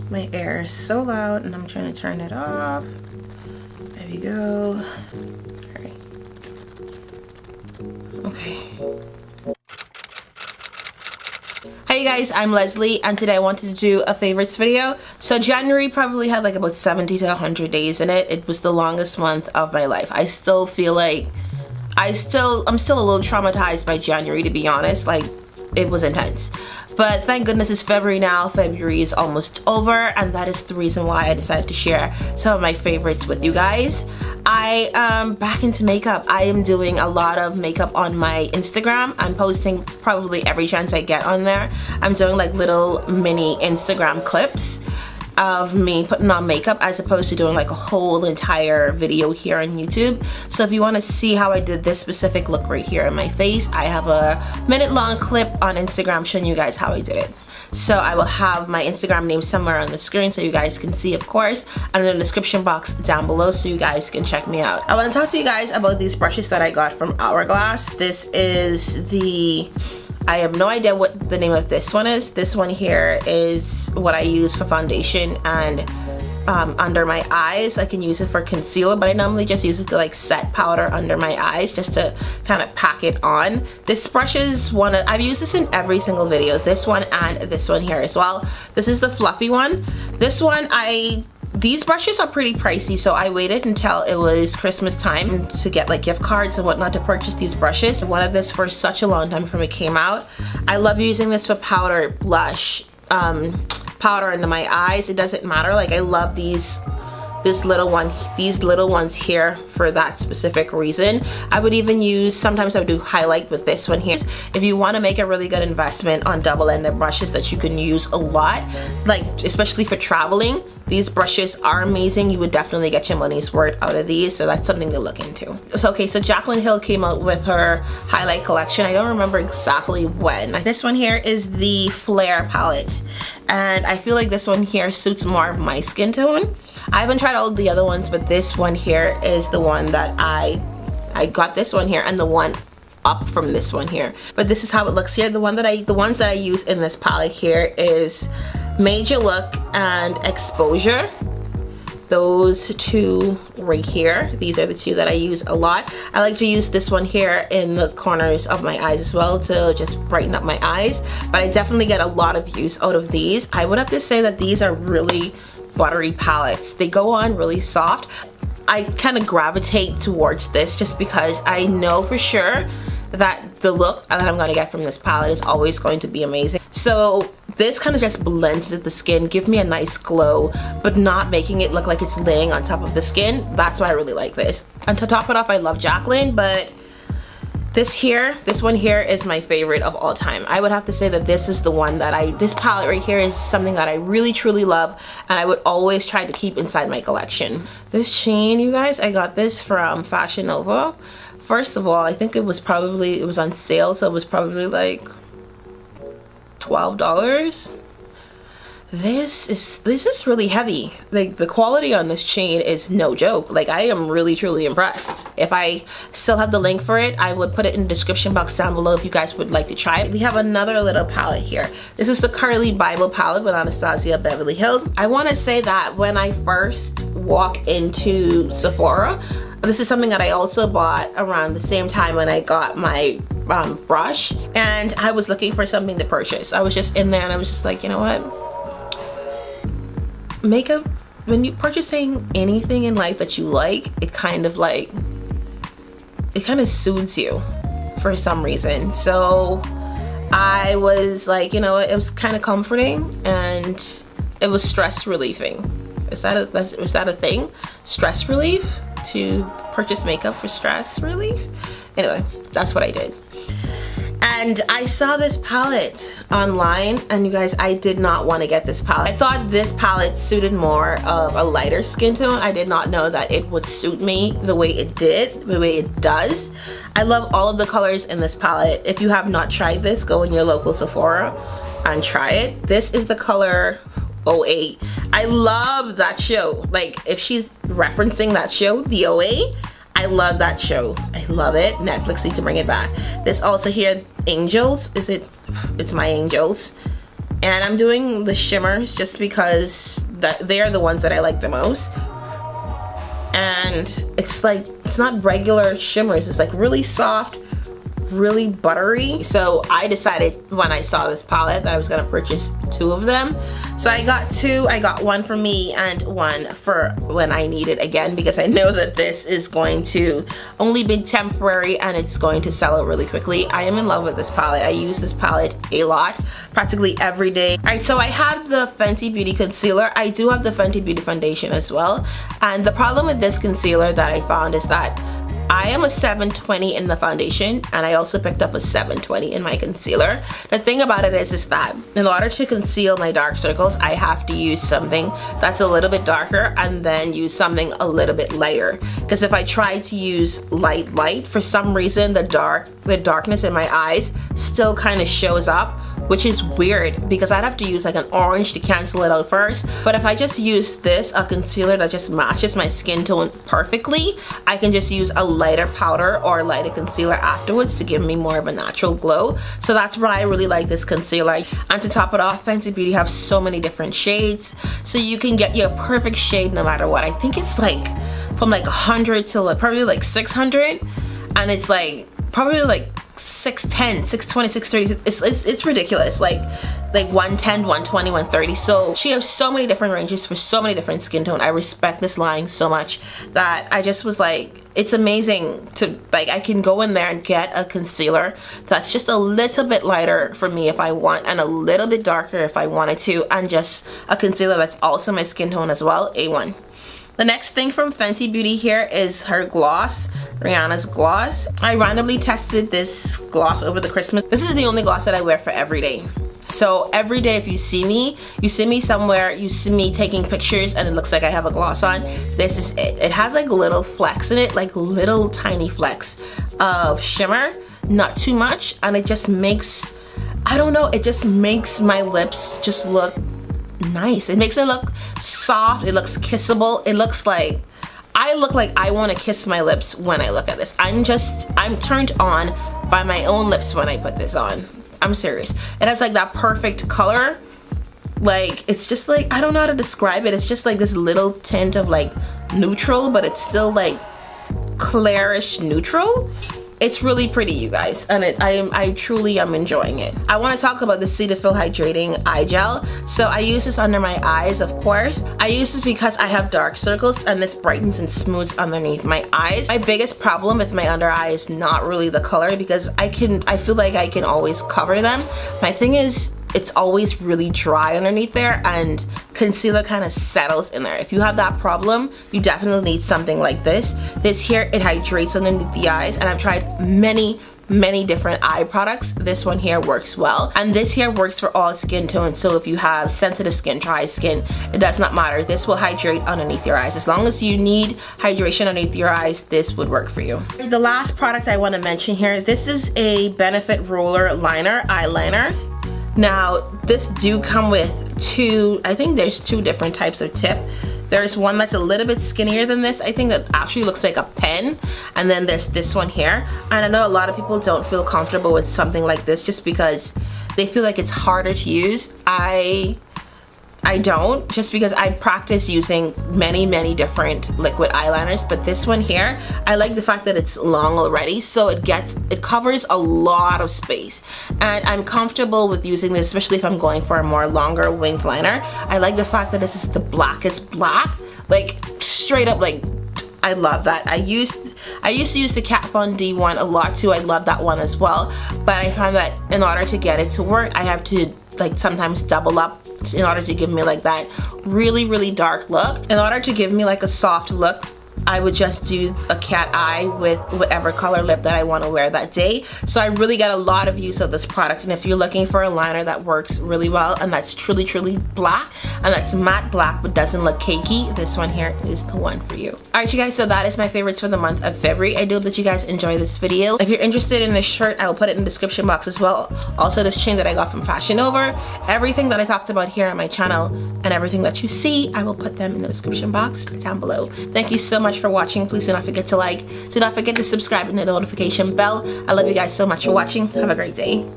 My air is so loud and I'm trying to turn it off. There we go. Alright. Okay. Hey guys, I'm Leslie and today I wanted to do a favorites video. So January probably had like about 70 to 100 days in it. It was the longest month of my life. I still feel like I'm still a little traumatized by January, to be honest. Like, it was intense. But thank goodness it's February now. February is almost over, and that is the reason why I decided to share some of my favorites with you guys. I am back into makeup. I am doing a lot of makeup on my Instagram. I'm posting probably every chance I get on there. I'm doing like little mini Instagram clips of me putting on makeup as opposed to doing like a whole entire video here on YouTube. So if you want to see how I did this specific look right here in my face, I have a minute-long clip on Instagram showing you guys how I did it. So I will have my Instagram name somewhere on the screen so you guys can see, of course, and in the description box down below so you guys can check me out. I want to talk to you guys about these brushes that I got from Hourglass. This is the... I have no idea what the name of this one is. This one here is what I use for foundation and under my eyes. I can use it for concealer, but I normally just use it to like set powder under my eyes just to kind of pack it on. This brush is one of, I've used this in every single video. This one and this one here as well. This is the fluffy one. This one these brushes are pretty pricey, so I waited until it was Christmas time to get like gift cards and whatnot to purchase these brushes. I wanted this for such a long time from it came out. I love using this for powder, blush, powder under my eyes. It doesn't matter. Like, I love these little ones here for that specific reason. I would even use, sometimes I would do highlight with this one here. If you want to make a really good investment on double-ended brushes that you can use a lot, like especially for traveling, these brushes are amazing. You would definitely get your money's worth out of these, so that's something to look into. So okay, so Jaclyn Hill came out with her highlight collection. I don't remember exactly when. This one here is the Flare palette, and I feel like this one here suits more of my skin tone. I haven't tried all of the other ones, but this one here is the one that I got this one here and the one up from this one here. But this is how it looks here. The ones that I use in this palette here is Major Look and Exposure. Those two right here, these are the two that I use a lot. I like to use this one here in the corners of my eyes as well to just brighten up my eyes, but I definitely get a lot of use out of these. I would have to say that these are really buttery palettes. They go on really soft. I kind of gravitate towards this just because I know for sure that the look that I'm going to get from this palette is always going to be amazing. So this kind of just blends with the skin, give me a nice glow, but not making it look like it's laying on top of the skin. That's why I really like this. And to top it off, I love Jaclyn, but this one here is my favorite of all time. I would have to say that this is the one that this palette right here is something that I really truly love, and I would always try to keep inside my collection. This chain, you guys, I got this from Fashion Nova. First of all, I think it was on sale, so it was probably like $12. This is really heavy. Like, the quality on this chain is no joke. Like, I am really truly impressed. If I still have the link for it, I would put it in the description box down below if you guys would like to try it. We have another little palette here. This is the Curly Bible palette with Anastasia Beverly Hills. I want to say that when I first walk into Sephora, this is something that I also bought around the same time when I got my brush, and I was looking for something to purchase. I was just in there and I was just like, you know what? Makeup, when you're purchasing anything in life that you like, it kind of soothes you for some reason. So I was like, you know, it was kind of comforting and it was stress relieving. Is that a thing? Stress relief? To purchase makeup for stress relief? Anyway, that's what I did. And I saw this palette online, and you guys, I did not want to get this palette. I thought this palette suited more of a lighter skin tone. I did not know that it would suit me the way it did, the way it does. I love all of the colors in this palette. If you have not tried this, go in your local Sephora and try it. This is the color 08. I love that show. Like, if she's referencing that show, the 08, I love that show. I love it. Netflix needs to bring it back. This also here, Angels. It's My Angels. And I'm doing the shimmers just because they are the ones that I like the most. And it's like, it's not regular shimmers, it's like really soft, really buttery. So I decided when I saw this palette that I was gonna purchase 2 of them. So I got 2. I got one for me and one for when I need it again, because I know that this is going to only be temporary and it's going to sell out really quickly. I am in love with this palette. I use this palette a lot, practically every day. Alright, so I have the Fenty Beauty concealer. I do have the Fenty Beauty foundation as well. And the problem with this concealer that I found is that I am a 720 in the foundation, and I also picked up a 720 in my concealer. The thing about it is that in order to conceal my dark circles, I have to use something that's a little bit darker and then use something a little bit lighter. Because if I try to use light, for some reason the darkness in my eyes still kind of shows up, which is weird because I'd have to use like an orange to cancel it out first. But if I just use this, a concealer that just matches my skin tone perfectly, I can just use a lighter powder or lighter concealer afterwards to give me more of a natural glow. So that's why I really like this concealer. And to top it off, Fenty Beauty have so many different shades, so you can get your perfect shade no matter what. I think it's like from like 100 to like probably like 600, and it's like probably like 610, 620, 630. It's ridiculous. Like 110, 120, 130. So she has so many different ranges for so many different skin tone. I respect this line so much that I just was like, it's amazing to, like, I can go in there and get a concealer that's just a little bit lighter for me if I want, and a little bit darker if I wanted to, and just a concealer that's also my skin tone as well. A1. The next thing from Fenty Beauty here is her gloss, Rihanna's gloss. I randomly tested this gloss over the Christmas. This is the only gloss that I wear for every day. So every day if you see me somewhere, you see me taking pictures and it looks like I have a gloss on, this is it. It has like little flecks in it, like little tiny flecks of shimmer, not too much, and it just makes, I don't know, it just makes my lips just look nice. It makes it look soft, it looks kissable, it looks like I look like I want to kiss my lips when I look at this. I'm turned on by my own lips when I put this on. I'm serious. It has like that perfect color. Like, it's just like, I don't know how to describe it. It's just like this little tint of like neutral, but it's still like clairish neutral. It's really pretty, you guys, and I truly am enjoying it. I want to talk about the Cetaphil Hydrating Eye Gel. So I use this under my eyes, of course. I use this because I have dark circles and this brightens and smooths underneath my eyes. My biggest problem with my under eye is not really the color, because I feel like I can always cover them. My thing is, it's always really dry underneath there and concealer kind of settles in there. If you have that problem, you definitely need something like this. This here, it hydrates underneath the eyes, and I've tried many different eye products. This one here works well, and this here works for all skin tones. So if you have sensitive skin, dry skin, it does not matter. This will hydrate underneath your eyes. As long as you need hydration underneath your eyes, this would work for you. The last product I want to mention here, this is a Benefit Roller Liner eyeliner. Now, this do come with I think there's 2 different types of tip. There's one that's a little bit skinnier than this. I think it actually looks like a pen. And then there's this one here. And I know a lot of people don't feel comfortable with something like this just because they feel like it's harder to use. I don't, just because I practice using many different liquid eyeliners, but this one here, I like the fact that it's long already, so it covers a lot of space, and I'm comfortable with using this, especially if I'm going for a more longer winged liner. I like the fact that this is the blackest black, like straight up, like I love that. I used to use the Kat Von D one a lot too. I love that one as well, but I find that in order to get it to work, I have to like sometimes double up in order to give me like that really dark look. In order to give me like a soft look, I would just do a cat eye with whatever color lip that I want to wear that day. So I really get a lot of use of this product, and if you're looking for a liner that works really well and that's truly black and that's matte black but doesn't look cakey, this one here is the one for you. Alright, you guys, so that is my favorites for the month of February. I do hope that you guys enjoy this video. If you're interested in this shirt, I will put it in the description box as well. Also, this chain that I got from Fashion Nova. Everything that I talked about here on my channel and everything that you see, I will put them in the description box down below. Thank you so much for watching. Please do not forget to like, do not forget to subscribe and the notification bell. I love you guys so much for watching. Have a great day.